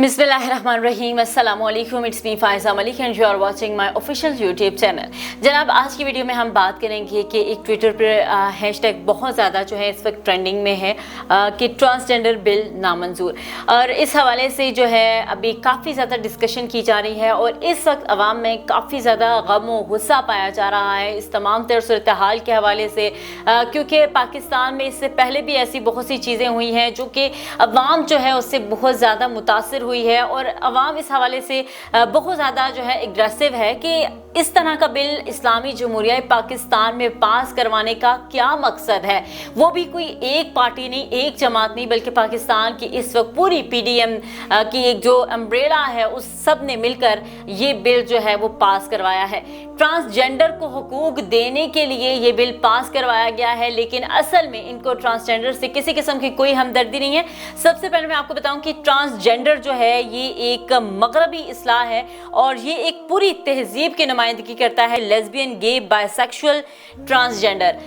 बिस्मिल्लाहिर्रहमानिर्रहीम, अस्सलाम वालेकुम, it's me Faiza Malik and you are watching my official YouTube channel. जनाब, आज की वीडियो में हम बात करेंगे कि एक ट्विटर पर हैशटैग बहुत ज़्यादा जो है इस वक्त ट्रेंडिंग में है कि ट्रांसजेंडर बिल नामंजूर, और इस हवाले से जो है अभी काफ़ी ज़्यादा डिस्कशन की जा रही है और इस वक्त अवाम में काफ़ी ज़्यादा गम व गुस्सा पाया जा रहा है इस तमाम तर सूरत हाल के हवाले से, क्योंकि पाकिस्तान में इससे पहले भी ऐसी बहुत सी चीज़ें हुई हैं जो कि अवाम जो है उससे बहुत ज़्यादा मुतासिर हुई है और अवाम इस हवाले से बहुत ज़्यादा जो है एग्रेसिव है कि इस तरह का बिल इस्लामी जमहूरिया पाकिस्तान में पास करवाने का क्या मकसद है। वो भी कोई एक पार्टी नहीं, एक जमात नहीं, बल्कि पाकिस्तान की इस वक्त पूरी पीडीएम की एक जो अम्ब्रेला है उस सब ने मिलकर ये बिल जो है वो पास करवाया है। ट्रांसजेंडर को हुकूक देने के लिए ये बिल पास करवाया गया है, लेकिन असल में इनको ट्रांसजेंडर से किसी किस्म की कोई हमदर्दी नहीं है। सबसे पहले मैं आपको बताऊं कि ट्रांसजेंडर जो है ये एक मगरबी इस्लाह है और ये एक पूरी तहजीब की नुमाइंदगी करता है, लेस्बियन, गे, बायसेक्सुअल, ट्रांसजेंडर।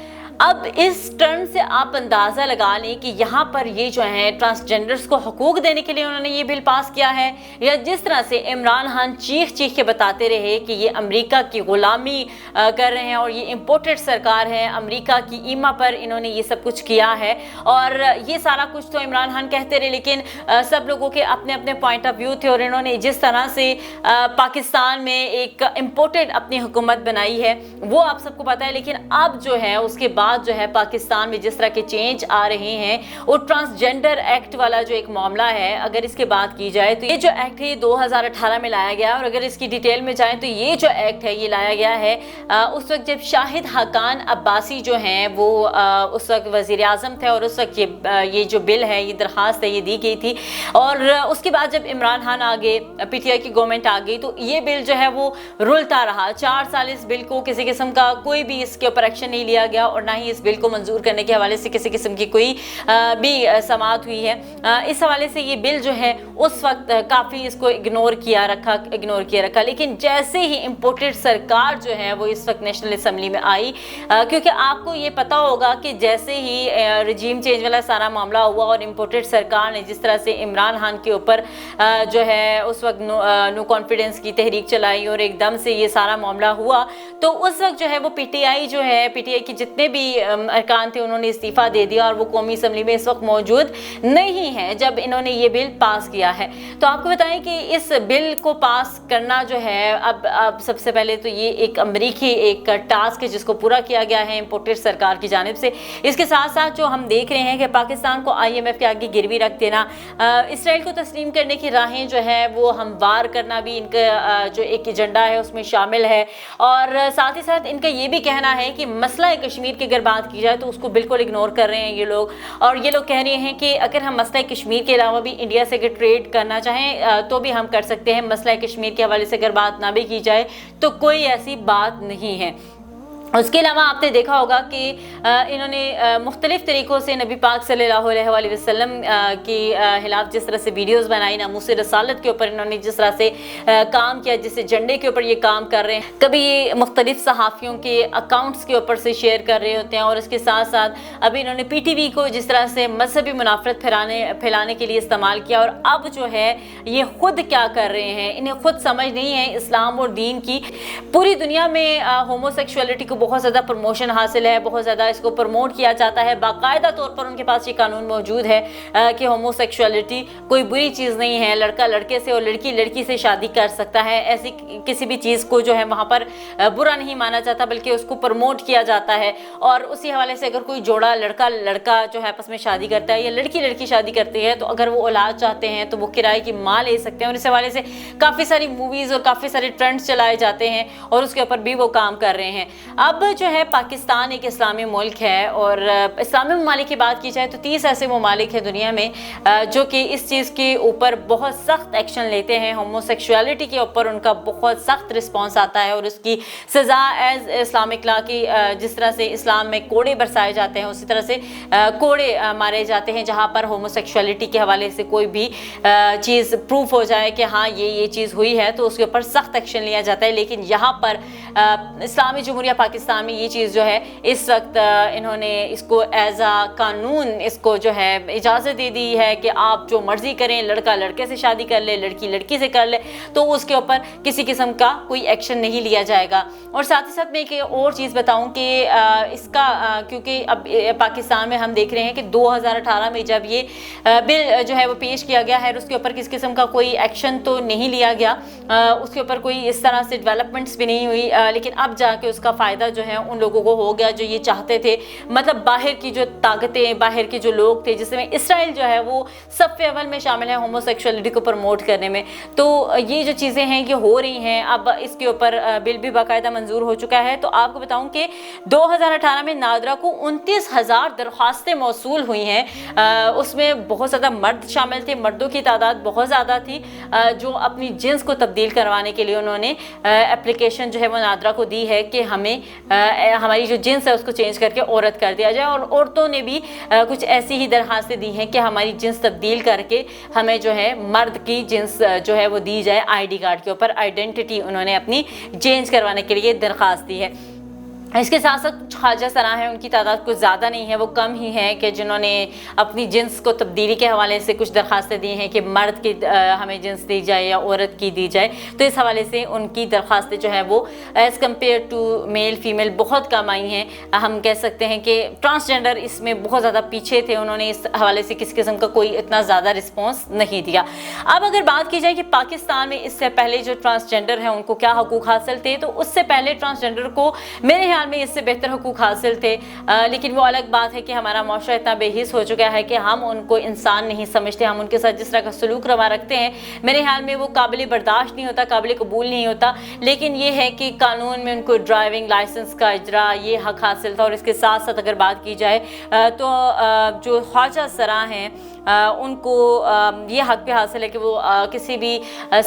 अब इस टर्म से आप अंदाज़ा लगा लें कि यहाँ पर ये जो है ट्रांसजेंडर्स को हुकूक देने के लिए उन्होंने ये बिल पास किया है, या जिस तरह से इमरान खान चीख चीख के बताते रहे कि ये अमेरिका की ग़ुलामी कर रहे हैं और ये इम्पोर्टेड सरकार है, अमेरिका की ईमा पर इन्होंने ये सब कुछ किया है और ये सारा कुछ तो इमरान खान कहते रहे, लेकिन सब लोगों के अपने अपने पॉइंट ऑफ व्यू थे और इन्होंने जिस तरह से पाकिस्तान में एक इम्पोर्टेड अपनी हुकूमत बनाई है वो आप सबको पता है। लेकिन अब जो है उसके बाद जो है पाकिस्तान में जिस तरह के चेंज आ रहे हैं और ट्रांसजेंडर एक्ट वाला जो एक मामला है, अगर इसके बात की जाए तो ये जो एक्ट है ये 2018 में लाया गया और अगर इसकी डिटेल में जाए तो ये जो एक्ट है ये लाया गया है उस वक्त जब शाहिद हकान अब्बासी जो हैं वो उस वक्त वज़ीर आज़म थे और उस वक्त ये जो बिल है, ये दरख्वास्त है, ये दी गई थी। और उसके बाद जब इमरान खान आ गए, पीटीआई की गवर्नमेंट आ गई, तो ये बिल जो है वो रुलता रहा 4 साल। इस बिल को किसी किस्म का कोई भी इसके ऊपर एक्शन नहीं लिया गया और ना ही इस बिल को मंजूर करने के हवाले से किसी किस्म की कोई भी समाअत हुई है। इस हवाले से ये बिल जो है उस वक्त काफ़ी इसको इग्नोर किया रखा, लेकिन जैसे ही इम्पोर्टेड सरकार जो है वो इस वक्त नेशनल असम्बली में आई, क्योंकि आपको ये पता होगा कि जैसे ही रजीम चेंज वाला सारा मामला हुआ और इम्पोर्टेड सरकार ने जिस तरह से इमरान खान के ऊपर जो है उस वक्त नो कॉन्फिडेंस की तहरीक चलाई और एकदम से ये सारा मामला हुआ, तो उस वक्त जो है वो पीटीआई की जितने भी अरकान थे उन्होंने इस्तीफ़ा दे दिया और वो कौमी असम्बली में इस वक्त मौजूद नहीं है जब इन्होंने ये बिल पास किया है। तो आपको बताएं कि इस बिल को पास करना जो है अब सबसे पहले तो ये एक अमरीकी एक टास्क है जिसको पूरा किया गया है इम्पोर्टेड सरकार की जानिब से। इसके साथ साथ जो हम देख रहे हैं कि पाकिस्तान को IMF के आगे गिरवी रख देना, इसराइल को तस्लीम करने की राहें जो है वो हमवार करना भी इनका जो एक एजेंडा है उसमें शामिल है। और साथ ही साथ इनका ये भी कहना है कि मसला कश्मीर की अगर बात की जाए तो उसको बिल्कुल इग्नोर कर रहे हैं ये लोग, और ये लोग कह रहे हैं कि अगर हम मसला कश्मीर के अलावा भी इंडिया से अगर ट्रेड करना चाहें तो भी हम कर सकते हैं। मसला कश्मीर के हवाले से अगर बात ना भी की जाए तो कोई ऐसी बात नहीं है। उसके अलावा आपने देखा होगा कि इन्होंने मुख्तलिफ़ तरीक़ों से नबी पाक सल्लल्लाहु अलैहि वसल्लम के खिलाफ जिस तरह से वीडियोज़ बनाई, नामूस रसालत के ऊपर इन्होंने जिस तरह से काम किया, जिस झंडे के ऊपर ये काम कर रहे हैं, कभी ये मुख्तलिफ़ सहाफ़ियों के अकाउंट्स के ऊपर से शेयर कर रहे होते हैं। और इसके साथ साथ अभी इन्होंने PTV को जिस तरह से मजहबी मुनाफरत फैलाने के लिए इस्तेमाल किया, और अब जो है ये ख़ुद क्या कर रहे हैं, इन्हें ख़ुद समझ नहीं है इस्लाम और दीन की। पूरी दुनिया में होमोसेक्सुअलिटी को बहुत ज़्यादा प्रमोशन हासिल है, बहुत ज़्यादा इसको प्रमोट किया जाता है, बाकायदा तौर पर उनके पास ये कानून मौजूद है कि होमोसेक्सुअलिटी कोई बुरी चीज़ नहीं है, लड़का लड़के से और लड़की लड़की से शादी कर सकता है, ऐसी किसी भी चीज़ को जो है वहाँ पर बुरा नहीं माना जाता बल्कि उसको प्रमोट किया जाता है। और उसी हवाले से अगर कोई जोड़ा लड़का लड़का जो है आपस में शादी करता है या लड़की लड़की शादी करती है तो अगर वो औलाद चाहते हैं तो वो किराए की माँ ले सकते हैं, और इस हवाले से काफ़ी सारी मूवीज़ और काफ़ी सारे ट्रेंड्स चलाए जाते हैं और उसके ऊपर भी वो काम कर रहे हैं। अब जो है पाकिस्तान एक इस्लामी मुल्क है और इस्लामी ममालिक की बात की जाए तो 30 ऐसे ममालिक हैं दुनिया में जो कि इस चीज़ के ऊपर बहुत सख्त एक्शन लेते हैं। होमोसेक्सुअलिटी के ऊपर उनका बहुत सख्त रिस्पॉन्स आता है और उसकी सज़ा एज इस्लामिक लॉ की जिस तरह से इस्लाम में कोड़े बरसाए जाते हैं उसी तरह से कोड़े मारे जाते हैं जहाँ पर होमोसेक्सुअलिटी के हवाले से कोई भी चीज़ प्रूफ हो जाए कि हाँ ये चीज़ हुई है तो उसके ऊपर सख्त एक्शन लिया जाता है। लेकिन यहाँ पर इस्लामी जमहूरिया پاکستان میں یہ چیز جو ہے اس وقت انہوں نے اس کو ایز اے قانون اس کو جو ہے اجازت دے دی ہے کہ آپ جو مرضی کریں، لڑکا لڑکے سے شادی کر لے، لڑکی لڑکی سے کر لے، تو اس کے اوپر کسی قسم کا کوئی ایکشن نہیں لیا جائے گا۔ اور ساتھ ہی ساتھ میں ایک اور چیز بتاؤں کہ اس کا کیونکہ اب پاکستان میں ہم دیکھ رہے ہیں کہ 2018 میں جب یہ بل جو ہے وہ پیش کیا گیا ہے، اس کے اوپر کس قسم کا کوئی ایکشن تو نہیں لیا گیا، اس کے اوپر کوئی اس طرح سے ڈیولپمنٹس بھی نہیں ہوئی، لیکن اب جا کے اس کا فائدہ جو ہے ان لوگوں کو ہو گیا جو یہ چاہتے تھے۔ مطلب باہر کی جو طاقتیں، باہر کے جو لوگ تھے، جس میں اسرائیل جو ہے وہ صف اول میں شامل ہے ہومو سیکشولیٹی کو پروموٹ کرنے میں، تو یہ جو چیزیں ہیں یہ ہو رہی ہیں۔ اب اس کے اوپر بل بھی باقاعدہ منظور ہو چکا ہے۔ تو آپ کو بتاؤں کہ 2018 میں نادرا کو 29,000 درخواستیں موصول ہوئی ہیں، اس میں بہت زیادہ مرد شامل تھے، مردوں کی تعداد بہت زیادہ تھی جو اپنی جنس کو تبدیل کروانے کے لیے انہوں نے اپلیکیشن جو ہے وہ نادرا کو دی ہے کہ ہمیں ہماری جو جنس ہے اس کو چینج کر کے عورت کر دیا جائے، اور عورتوں نے بھی کچھ ایسی ہی درخواستیں دی ہیں کہ ہماری جنس تبدیل کر کے ہمیں جو ہے مرد کی جنس جو ہے وہ دی جائے، آئی ڈی کارڈ کے اوپر آئیڈینٹی انہوں نے اپنی چینج کروانے کے لیے درخواست دی ہے۔ اس کے ساتھ ساتھ خواجہ سرا ہیں، ان کی تعداد کچھ زیادہ نہیں ہے، وہ کم ہی ہیں کہ جنہوں نے اپنی جنس کو تبدیلی کے حوالے سے کچھ درخواستیں دی ہیں کہ مرد کی ہمیں جنس دی جائے یا عورت کی دی جائے، تو اس حوالے سے ان کی درخواستیں جو ہے وہ as compare to male female بہت کم آئی ہیں۔ ہم کہہ سکتے ہیں کہ ٹرانسجینڈر اس میں بہت زیادہ پیچھے تھے، انہوں نے اس حوالے سے کسی قسم کا کوئی اتنا زیادہ رسپانس نہیں دیا۔ اب اگر بات کی جائے کہ پاکستان میں اس سے پہلے جو ٹرانسجینڈر ہیں ان کو کیا حقوق حاصل تھے، تو اس سے پہلے ٹرانسجینڈر کو میرے خیال میں اس سے بہتر حقوق حاصل تھے، لیکن وہ الگ بات ہے کہ ہمارا معاشرہ اتنا بے حس ہو چکا ہے کہ ہم ان کو انسان نہیں سمجھتے، ہم ان کے ساتھ جس طرح کا سلوک روا رکھتے ہیں میرے خیال میں وہ قابل برداشت نہیں ہوتا، قابل قبول نہیں ہوتا۔ لیکن یہ ہے کہ قانون میں ان کو ڈرائیونگ لائسنس کا اجرا یہ حق حاصل تھا، اور اس کے ساتھ ساتھ اگر بات کی جائے تو جو خواجہ سرا ہیں ان کو یہ حق بھی حاصل ہے کہ وہ کسی بھی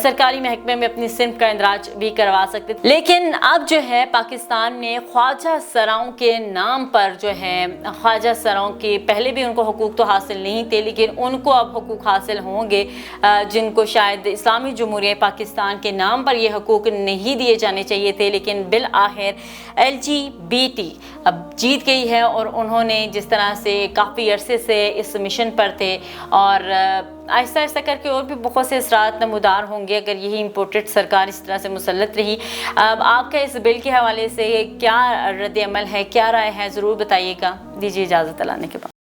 سرکاری محکمے میں اپنی صنف کا اندراج بھی کروا سکتے۔ لیکن اب جو ہے پاکستان نے خواجہ سراؤں کے نام پر جو ہے خواجہ سراؤں کے پہلے بھی ان کو حقوق تو حاصل نہیں تھے، لیکن ان کو اب حقوق حاصل ہوں گے جن کو شاید اسلامی جمہوریہ پاکستان کے نام پر یہ حقوق نہیں دیے جانے چاہیے تھے، لیکن بالآخر LGBT اب جیت گئی ہے، اور انہوں نے جس طرح سے کافی عرصے سے اس مشن پر تھے، اور آہستہ آہستہ کر کے اور بھی بہت سے اثرات نمودار ہوں گے اگر یہی امپورٹڈ سرکار اس طرح سے مسلط رہی۔ اب آپ کا اس بل کے حوالے سے کیا رد عمل ہے، کیا رائے ہے، ضرور بتائیے گا۔ دیجیے اجازت اللہ نے کے بعد۔